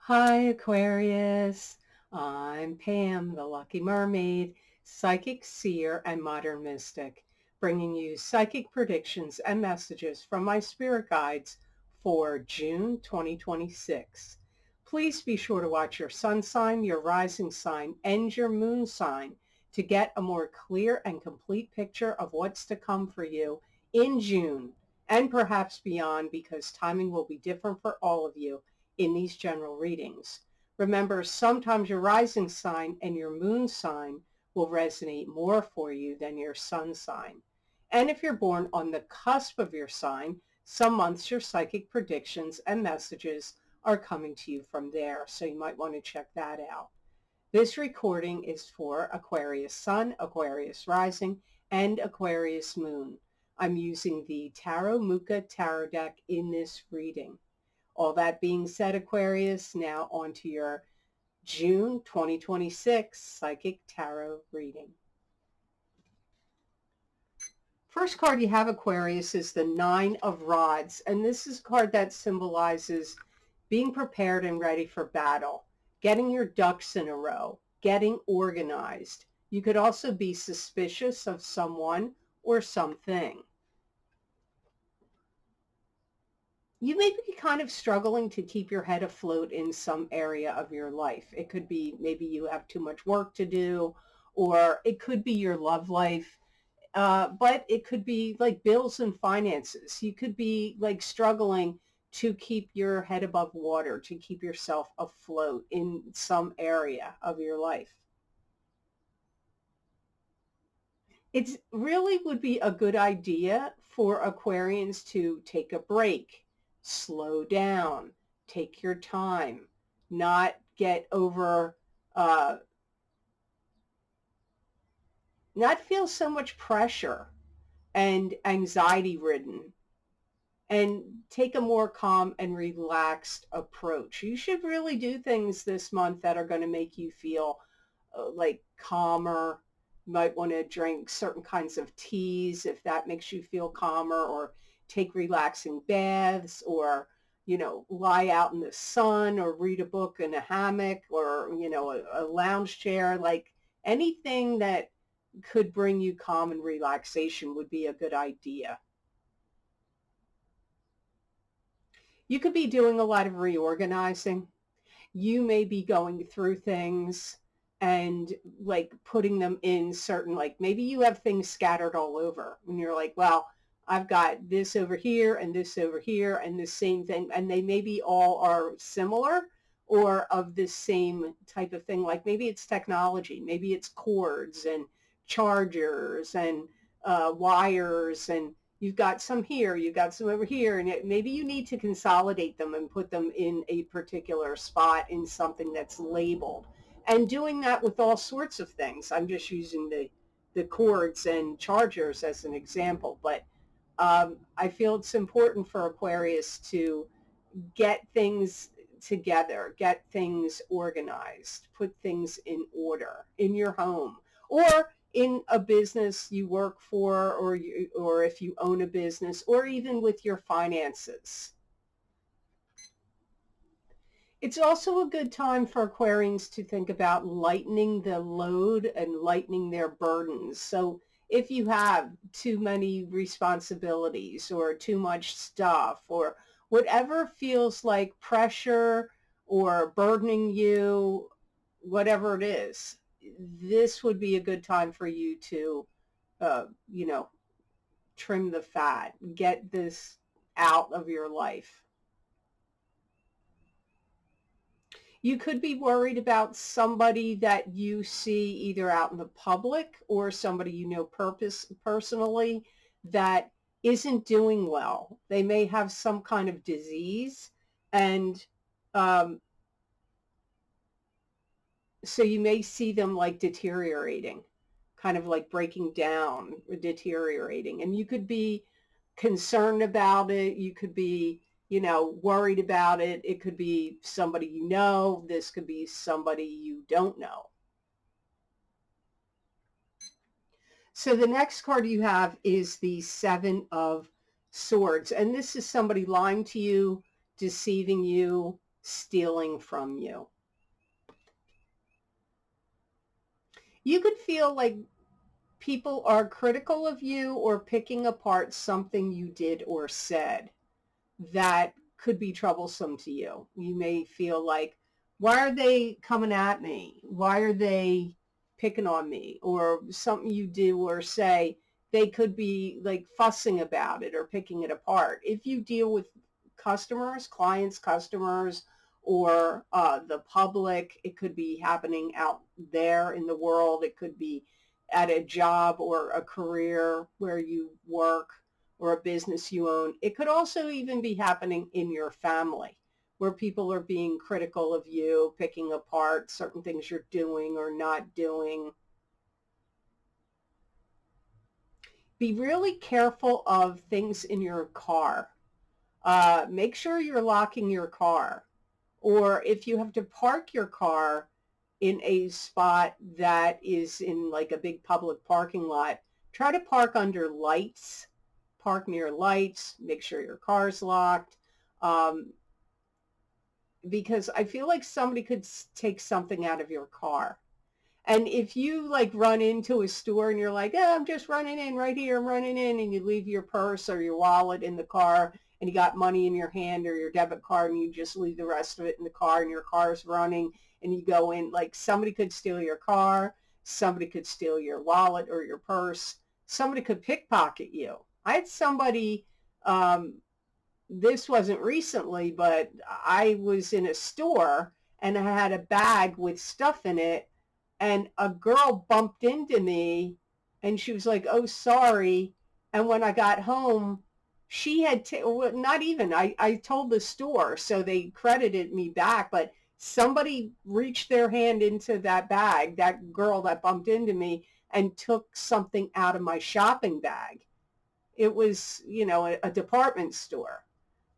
Hi, Aquarius. I'm Pam, the Lucky Mermaid, psychic seer and modern mystic, bringing you psychic predictions and messages from my spirit guides for June 2026. Please be sure to watch your sun sign, your rising sign, and your moon sign to get a more clear and complete picture of what's to come for you in June and perhaps beyond, because timing will be different for all of you in these general readings. Remember, sometimes your rising sign and your moon sign will resonate more for you than your sun sign. And if you're born on the cusp of your sign, some months your psychic predictions and messages are coming to you from there. So you might want to check that out. This recording is for Aquarius Sun, Aquarius Rising, and Aquarius Moon. I'm using the Tarot Mucha Tarot deck in this reading. All that being said, Aquarius, now on to your June 2026 Psychic Tarot reading. First card you have, Aquarius, is the Nine of Rods, and this is a card that symbolizes being prepared and ready for battle, getting your ducks in a row, getting organized. You could also be suspicious of someone or something. You may be kind of struggling to keep your head afloat in some area of your life. It could be maybe you have too much work to do, or it could be your love life, but it could be like bills and finances. You could be like struggling to keep your head above water, to keep yourself afloat in some area of your life. It really would be a good idea for Aquarians to take a break, slow down, take your time, not get over, not feel so much pressure and anxiety ridden, and take a more calm and relaxed approach. You should really do things this month that are going to make you feel like calmer. You might want to drink certain kinds of teas if that makes you feel calmer, or take relaxing baths, or, lie out in the sun, or read a book in a hammock, or, a lounge chair. Like anything that could bring you calm and relaxation would be a good idea. You could be doing a lot of reorganizing. You may be going through things and like putting them in certain, like maybe you have things scattered all over and you're like, well, I've got this over here and this over here and the same thing, and they maybe all are similar or of the same type of thing. Like maybe it's technology, maybe it's cords and chargers and wires, and you've got some here, you've got some over here, and maybe you need to consolidate them and put them in a particular spot in something that's labeled. And doing that with all sorts of things. I'm just using the cords and chargers as an example, but I feel it's important for Aquarius to get things together, get things organized, put things in order in your home, or in a business you work for, or if you own a business, or even with your finances. It's also a good time for Aquarians to think about lightening the load and lightening their burdens. So if you have too many responsibilities or too much stuff or whatever feels like pressure or burdening you, whatever it is, this would be a good time for you to, uh, you know, trim the fat, get this out of your life. You could be worried about somebody that you see either out in the public or somebody you know personally that isn't doing well. They may have some kind of disease, and um, so you may see them like deteriorating, kind of like breaking down or deteriorating. And you could be concerned about it. You could be, worried about it. It could be somebody you know. This could be somebody you don't know. So the next card you have is the Seven of Swords. And this is somebody lying to you, deceiving you, stealing from you. You could feel like people are critical of you or picking apart something you did or said that could be troublesome to you. You may feel like, why are they coming at me? Why are they picking on me? Or something you do or say, they could be like fussing about it or picking it apart. If you deal with customers, clients, customers, or the public, it could be happening out there in the world. It could be at a job or a career where you work or a business you own. It could also even be happening in your family where people are being critical of you, picking apart certain things you're doing or not doing. Be really careful of things in your car. Make sure you're locking your car. Or if you have to park your car in a spot that is in like a big public parking lot, try to park under lights, park near lights, make sure your car's locked. Um, because I feel like somebody could take something out of your car. And if you like run into a store and you're like, oh, I'm just running in right here, I'm running in, and you leave your purse or your wallet in the car and you got money in your hand or your debit card and you just leave the rest of it in the car and your car's running and you go in, like somebody could steal your car, somebody could steal your wallet or your purse, somebody could pickpocket you. I had somebody, this wasn't recently, but I was in a store and I had a bag with stuff in it and a girl bumped into me and she was like, oh, sorry. And when I got home, she had, well, not even, I told the store, so they credited me back, but somebody reached their hand into that bag, that girl that bumped into me, and took something out of my shopping bag. It was, a department store.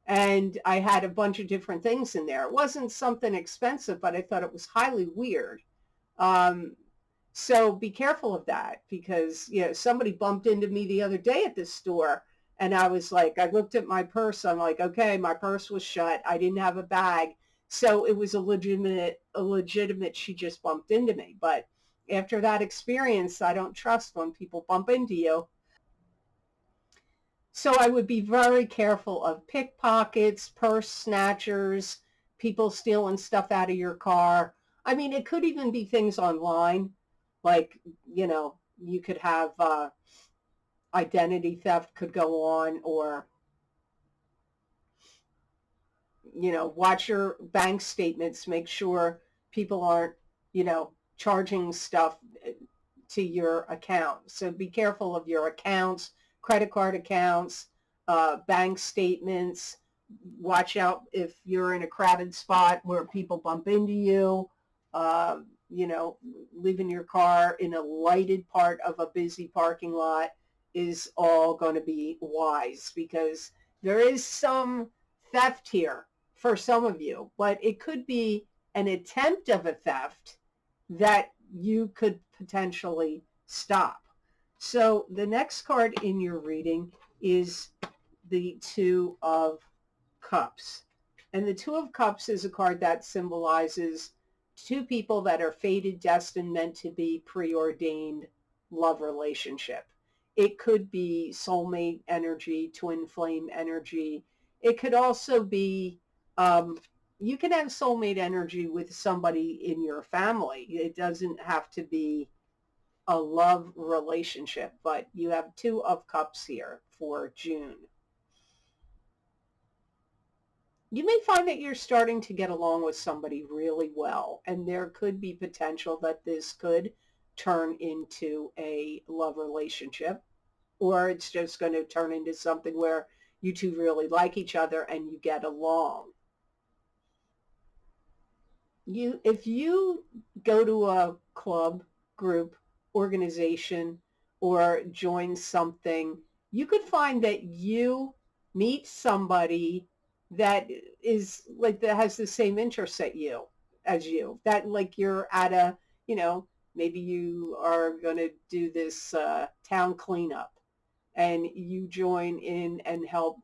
And I had a bunch of different things in there. It wasn't something expensive, but I thought it was highly weird. Um, so be careful of that because, somebody bumped into me the other day at this store and I was like, I looked at my purse. I'm like, okay, my purse was shut. I didn't have a bag. So it was a legitimate, she just bumped into me. But after that experience, I don't trust when people bump into you. So I would be very careful of pickpockets, purse snatchers, people stealing stuff out of your car. I mean, it could even be things online, like, you could have identity theft could go on, or, watch your bank statements, make sure people aren't, charging stuff to your account. So be careful of your accounts, credit card accounts, bank statements. Watch out if you're in a crowded spot where people bump into you. Uh, Leaving your car in a lighted part of a busy parking lot is all going to be wise because there is some theft here for some of you, but it could be an attempt of a theft that you could potentially stop. So the next card in your reading is the Two of Cups. And the Two of Cups is a card that symbolizes two people that are fated, destined, meant to be, preordained love relationship. It could be soulmate energy, twin flame energy. It could also be, you can have soulmate energy with somebody in your family. It doesn't have to be a love relationship, but you have Two of Cups here for June. You may find that you're starting to get along with somebody really well, and there could be potential that this could turn into a love relationship, or it's just going to turn into something where you two really like each other and you get along. If you go to a club, group, organization, or join something, you could find that you meet somebody that is like that has the same interests as you. That like you're at a, maybe you are going to do this town cleanup and you join in and help,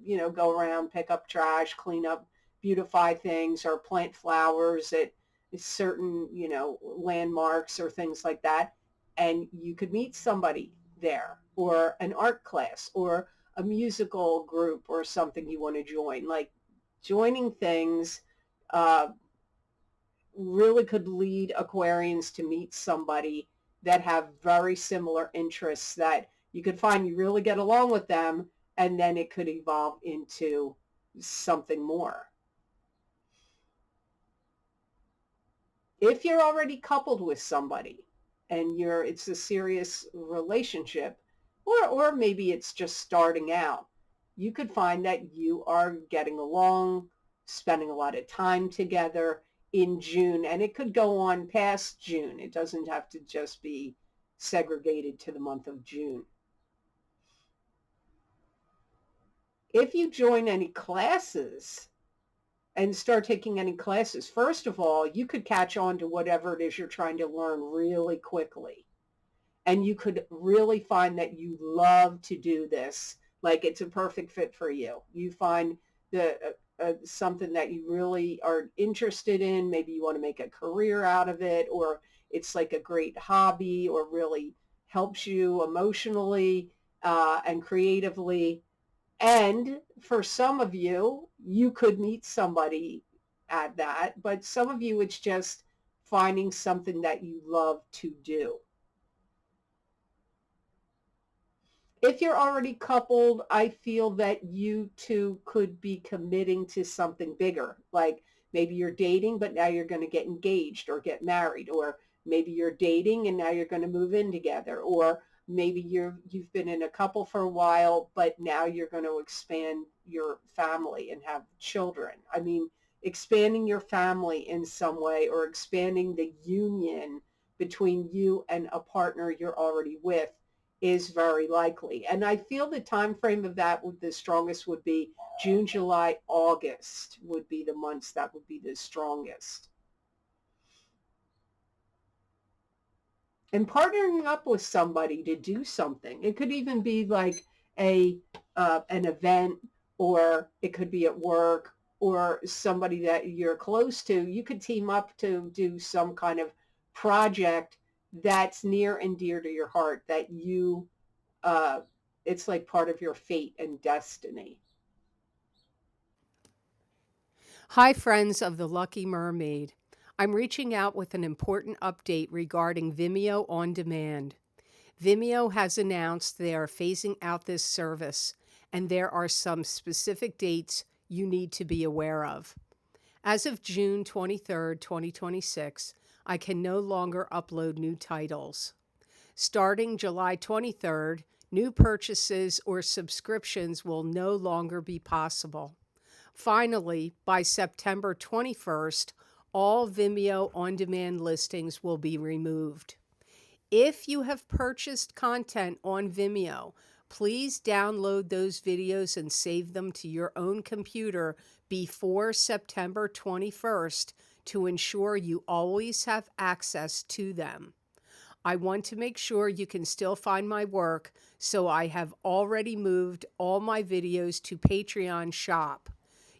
go around, pick up trash, clean up beautify things or plant flowers at certain, landmarks or things like that. And you could meet somebody there, or an art class, or a musical group or something you want to join. Like joining things uh, really could lead Aquarians to meet somebody that have very similar interests that you could find you really get along with them, and then it could evolve into something more. If you're already coupled with somebody and it's a serious relationship, or maybe it's just starting out, you could find that you are getting along, spending a lot of time together in June, and it could go on past June. It doesn't have to just be segregated to the month of June. If you join any classes and start taking any classes, first of all, you could catch on to whatever it is you're trying to learn really quickly. And you could really find that you love to do this. Like it's a perfect fit for you. You find something that you really are interested in. Maybe you want to make a career out of it, or it's like a great hobby, or really helps you emotionally and creatively. And for some of you, you could meet somebody at that, but some of you, it's just finding something that you love to do. If you're already coupled, I feel that you two could be committing to something bigger. Like maybe you're dating, but now you're going to get engaged or get married, or maybe you're dating and now you're going to move in together, or maybe you've been in a couple for a while, but now you're going to expand your family and have children. I mean, expanding your family in some way, or expanding the union between you and a partner you're already with is very likely. And I feel the time frame of that the strongest would be June, July, August would be the months that would be the strongest. And partnering up with somebody to do something. It could even be like an event, or it could be at work, or somebody that you're close to. You could team up to do some kind of project that's near and dear to your heart, that uh, it's like part of your fate and destiny. Hi, friends of the Lucky Mermaid. I'm reaching out with an important update regarding Vimeo On Demand. Vimeo has announced they are phasing out this service, and there are some specific dates you need to be aware of. As of June 23rd, 2026, I can no longer upload new titles. Starting July 23rd, new purchases or subscriptions will no longer be possible. Finally, by September 21st, all Vimeo on-demand listings will be removed. If you have purchased content on Vimeo, please download those videos and save them to your own computer before September 21st to ensure you always have access to them. I want to make sure you can still find my work, so I have already moved all my videos to Patreon Shop.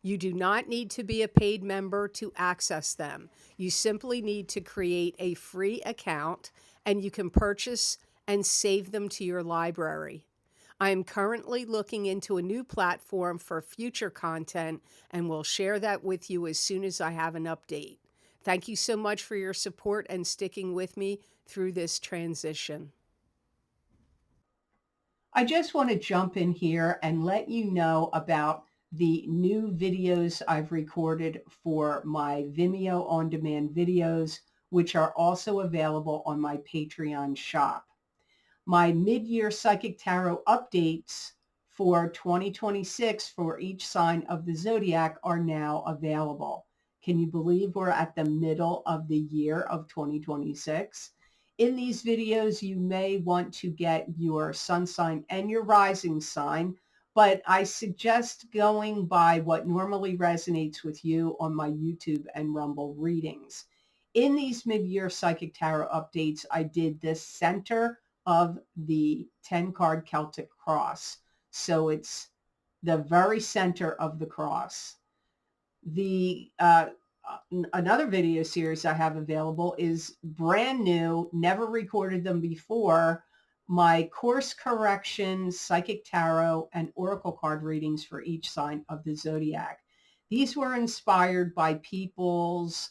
You do not need to be a paid member to access them. You simply need to create a free account, and you can purchase and save them to your library. I am currently looking into a new platform for future content, and will share that with you as soon as I have an update. Thank you so much for your support and sticking with me through this transition. I just want to jump in here and let you know about the new videos I've recorded for my Vimeo On Demand videos, which are also available on my Patreon shop. My mid-year Psychic Tarot updates for 2026 for each sign of the zodiac are now available. Can you believe we're at the middle of the year of 2026? In these videos, you may want to get your sun sign and your rising sign, but I suggest going by what normally resonates with you on my YouTube and Rumble readings. In these mid-year Psychic Tarot updates, I did the center of the 10-card Celtic cross. So it's the very center of the cross. The another video series I have available is brand new, never recorded them before. My course correction, psychic tarot, and oracle card readings for each sign of the zodiac. These were inspired by people's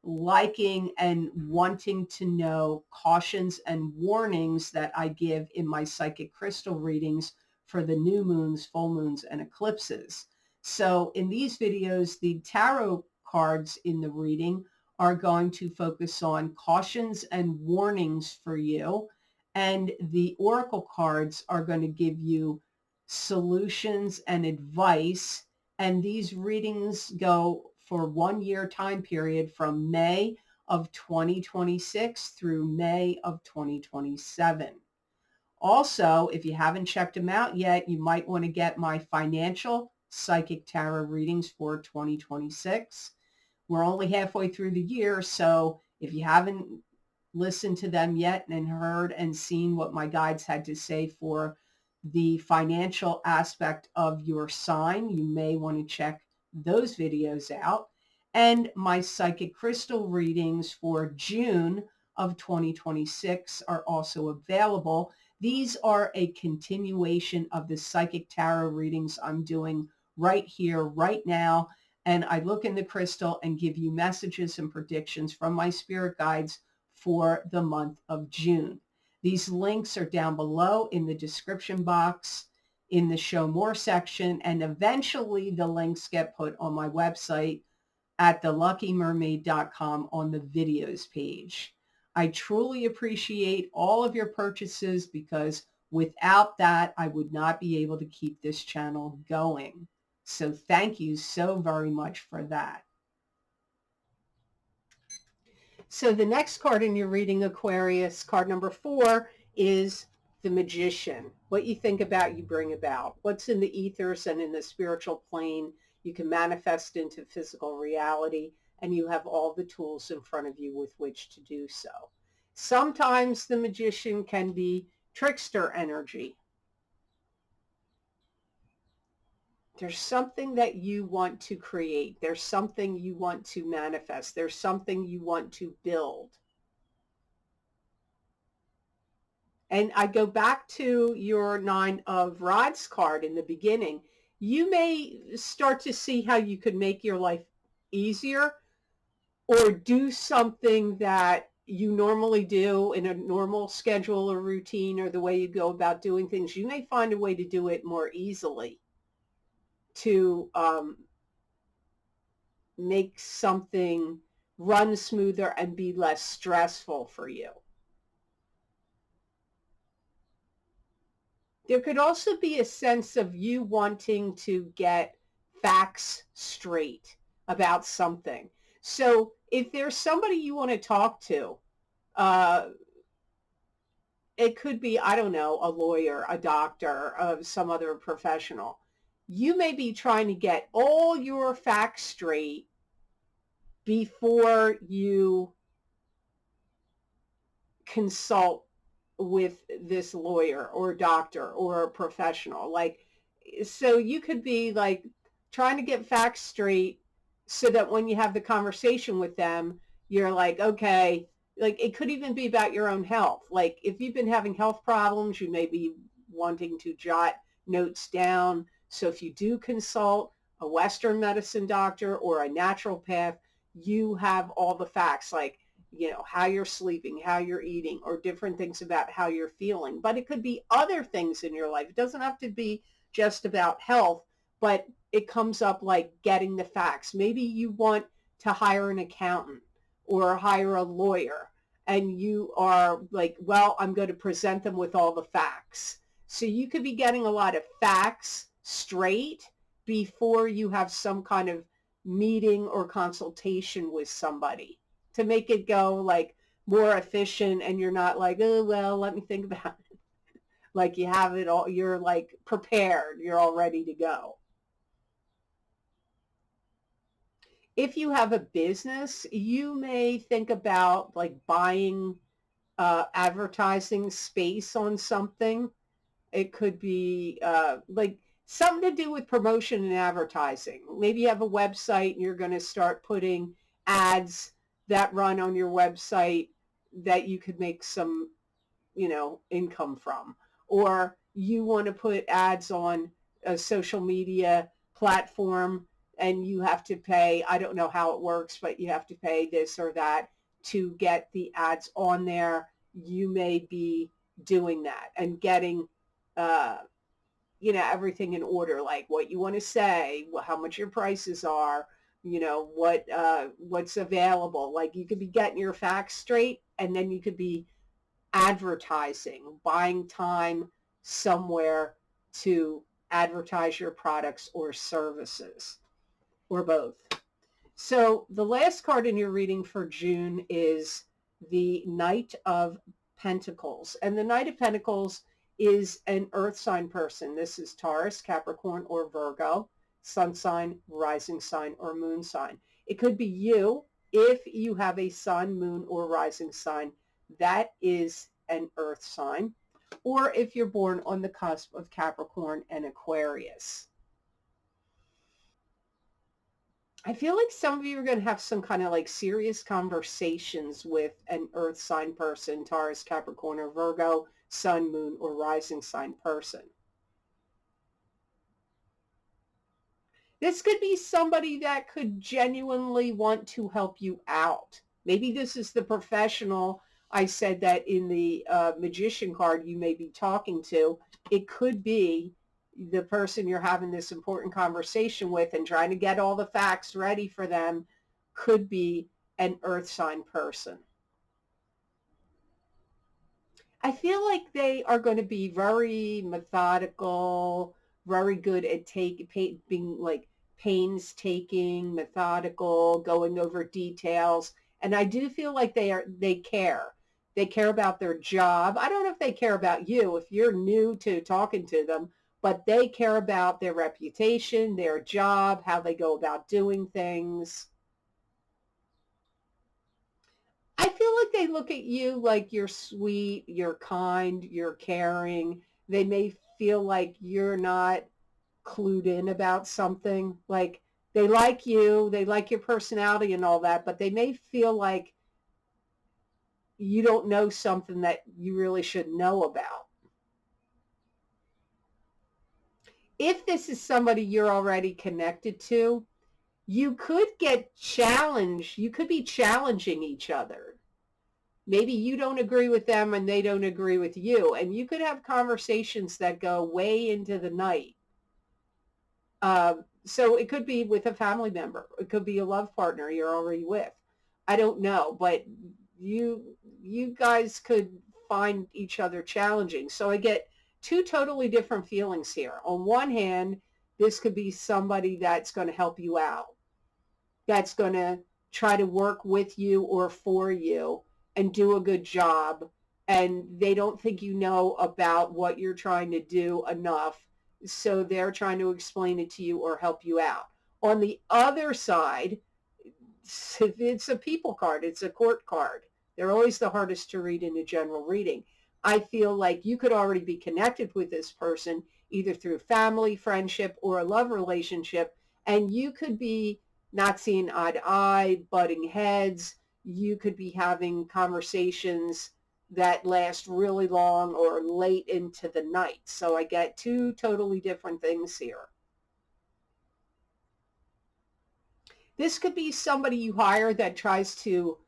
liking and wanting to know cautions and warnings that I give in my psychic crystal readings for the new moons, full moons, and eclipses. So in these videos, the tarot cards in the reading are going to focus on cautions and warnings for you. And the oracle cards are going to give you solutions and advice. And these readings go for 1 year time period from May of 2026 through May of 2027. Also, if you haven't checked them out yet, you might want to get my financial psychic tarot readings for 2026. We're only halfway through the year, so if you haven't listened to them yet and heard and seen what my guides had to say for the financial aspect of your sign, you may want to check those videos out. And my psychic crystal readings for June of 2026 are also available. These are a continuation of the psychic tarot readings I'm doing right here, right now. And I look in the crystal and give you messages and predictions from my spirit guides for the month of June. These links are down below in the description box in the show more section. And eventually the links get put on my website at theluckymermaid.com on the videos page. I truly appreciate all of your purchases because without that, I would not be able to keep this channel going. So thank you so very much for that. So the next card in your reading, Aquarius, card number 4, is the Magician. What you think about, you bring about. What's in the ethers and in the spiritual plane, you can manifest into physical reality, and you have all the tools in front of you with which to do so. Sometimes the Magician can be trickster energy. There's something that you want to create. There's something you want to manifest. There's something you want to build. And I go back to your 9 of Rods card in the beginning. You may start to see how you could make your life easier or do something that you normally do in a normal schedule or routine or the way you go about doing things. You may find a way to do it more easily to make something run smoother and be less stressful for you. There could also be a sense of you wanting to get facts straight about something. So if there's somebody you want to talk to, it could be, I don't know, a lawyer, a doctor, some other professional. You may be trying to get all your facts straight before you consult with this lawyer or doctor or a professional. Like, so you could be like trying to get facts straight so that when you have the conversation with them, you're like, okay, like it could even be about your own health. Like if you've been having health problems, you may be wanting to jot notes down. So if you do consult a Western medicine doctor or a naturopath, you have all the facts, like, you know, how you're sleeping, how you're eating, or different things about how you're feeling. But it could be other things in your life. It doesn't have to be just about health, but it comes up like getting the facts. Maybe you want to hire an accountant or hire a lawyer, and you are like, well, I'm going to present them with all the facts. So you could be getting a lot of facts straight before you have some kind of meeting or consultation with somebody, to make it go like more efficient, and you're not like, oh, well, let me think about it. Like you have it all, you're like prepared, you're all ready to go. If you have a business, you may think about like buying advertising space on something. It could be like something to do with promotion and advertising. Maybe you have a website and you're going to start putting ads that run on your website that you could make some, income from. Or you want to put ads on a social media platform and you have to pay, I don't know how it works, but you have to pay this or that to get the ads on there. You may be doing that and getting uh, everything in order, like what you want to say, how much your prices are, what's available. Like you could be getting your facts straight, and then you could be advertising, buying time somewhere to advertise your products or services, or both. So the last card in your reading for June is the Knight of Pentacles. And the Knight of Pentacles is an earth sign person. This is Taurus, Capricorn, or Virgo, sun sign, rising sign, or moon sign. It could be you if you have a sun, moon, or rising sign. That is an earth sign. Or if you're born on the cusp of Capricorn and Aquarius. I feel like some of you are going to have some kind of like serious conversations with an earth sign person, Taurus, Capricorn, or Virgo, sun, moon, or rising sign person. This could be somebody that could genuinely want to help you out. Maybe this is the professional I said that in the magician card you may be talking to. It could be the person you're having this important conversation with and trying to get all the facts ready for them could be an earth sign person. I feel like they are going to be very methodical, very good at being like painstaking, methodical, going over details. And I do feel like they care. They care about their job. I don't know if they care about you if you're new to talking to them, but they care about their reputation, their job, how they go about doing things. I feel like they look at you like you're sweet, you're kind, you're caring. They may feel like you're not clued in about something. Like they like you, they like your personality and all that, but they may feel like you don't know something that you really should know about. If this is somebody you're already connected to, you could get challenged. You could be challenging each other. Maybe you don't agree with them and they don't agree with you. And you could have conversations that go way into the night. So it could be with a family member. It could be a love partner you're already with. I don't know, but you guys could find each other challenging. So I get two totally different feelings here. On one hand, this could be somebody that's going to help you out, that's going to try to work with you or for you and do a good job. And they don't think you know about what you're trying to do enough. So they're trying to explain it to you or help you out. On the other side, it's a people card. It's a court card. They're always the hardest to read in a general reading. I feel like you could already be connected with this person either through family, friendship, or a love relationship, and you could be not seeing eye to eye, butting heads. You could be having conversations that last really long or late into the night. So I get two totally different things here. This could be somebody you hire that tries to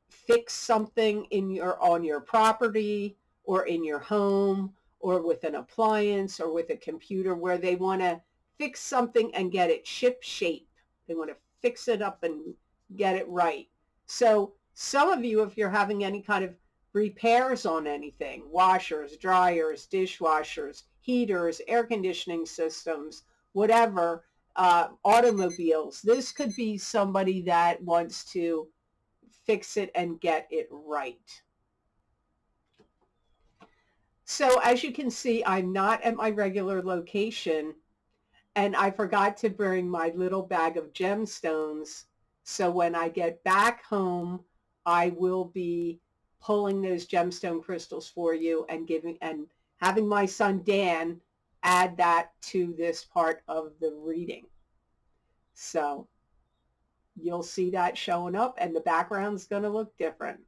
fix something on your property or in your home or with an appliance or with a computer where they want to fix something and get it ship shape. They want to fix it up and get it right. So some of you, if you're having any kind of repairs on anything, washers, dryers, dishwashers, heaters, air conditioning systems, whatever, automobiles, this could be somebody that wants to fix it and get it right. So as you can see, I'm not at my regular location and I forgot to bring my little bag of gemstones. So when I get back home, I will be pulling those gemstone crystals for you and having my son Dan add that to this part of the reading. So you'll see that showing up and the background's going to look different.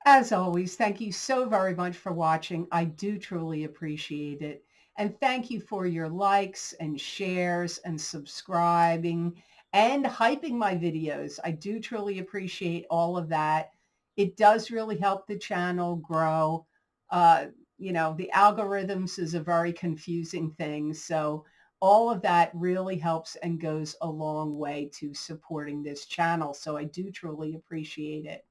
As always, thank you so very much for watching. I do truly appreciate it. And thank you for your likes and shares and subscribing and hyping my videos. I do truly appreciate all of that. It does really help the channel grow. Uh, the algorithms is a very confusing thing. So all of that really helps and goes a long way to supporting this channel. So I do truly appreciate it.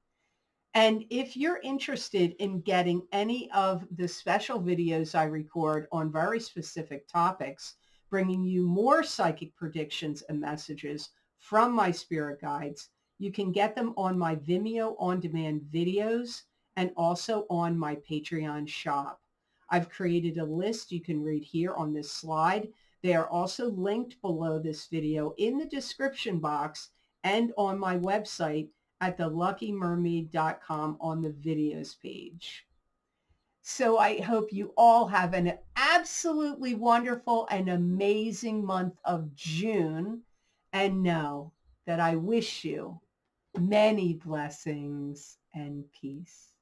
And if you're interested in getting any of the special videos I record on very specific topics, bringing you more psychic predictions and messages from my spirit guides, you can get them on my Vimeo on-demand videos and also on my Patreon shop. I've created a list you can read here on this slide. They are also linked below this video in the description box and on my website at theluckymermaid.com on the videos page. So I hope you all have an absolutely wonderful and amazing month of June, and know that I wish you many blessings and peace.